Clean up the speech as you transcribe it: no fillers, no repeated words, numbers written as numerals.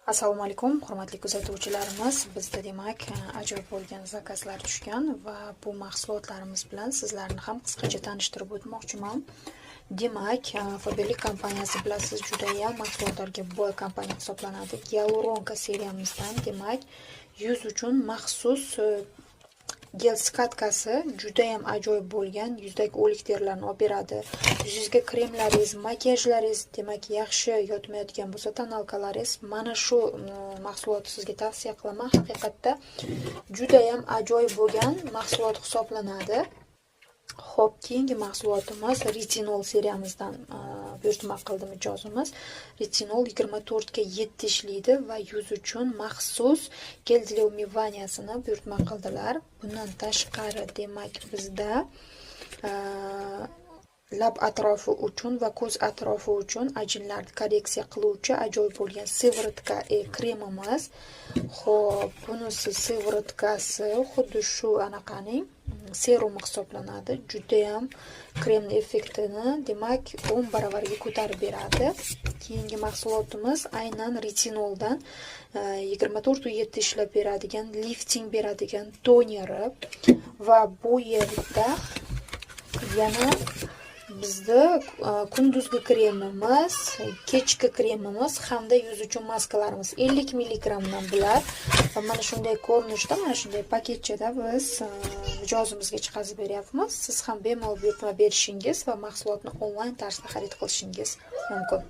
Assalomu alaykum, hurmatli kuzatuvchilarimiz. Bizda demak ajoyib bo'lgan zakazlar tushgan va bu mahsulotlarimiz bilan sizlarni ham qisqacha tanishtirib o'tmoqchiman. Demak, Faberlic kompaniyasi bilasiz, juda ham mahsulotlarga boy kompaniya hisoblanadi. Gyaluronka seriyamizdan, demak, yuz uchun maxsus gel skatkasi juda ham ajoyib bo'lgan, yuzdagi o'lik terilarni olib beradi. Yuzingizga kremlaringiz, makiyajlaringiz demak yaxshi yotmayotgan bo'lsa, tonalkalaringiz, mana shu mahsulotni sizga tavsiya qilaman. Haqiqatda juda ham ajoyib bo'lgan mahsulot hisoblanadi. Xo'p, keyingi mahsulotimiz retinol seriyamizdan buyurtma qildi mijozimiz. Retinol 24 ga 7 ishlaydi va yuz uchun maxsus gel для умываниясini buyurtma qildilar. Bundan tashqari demak bizda lab atrofi uchun va ko'z atrofi uchun ajinlarni korreksiya qiluvchi ajoyib bo'lgan sivorotka kremimiz. Xo'p, bunisi sivorotkasi xuddi shu anaqaning serum hisoblanadi. Juda ham krem effektini demak 10 baravarga ko'tarib beradi. Keyingi mahsulotimiz aynan retinoldan 24/7 ishlab beradigan, lifting beradigan toneri va bu yerda yana bizda kunduzgi kremimiz, kechki kremimiz hamda yuz uchun maskalarimiz 50 mg dan bular va mana shunday ko'rinishda, mana shunday paketchada biz mijozimizga chiqazib beryapmiz. Siz ham bemalol buyurtma berishingiz va mahsulotni onlayn tarzda xarid qilishingiz mumkin.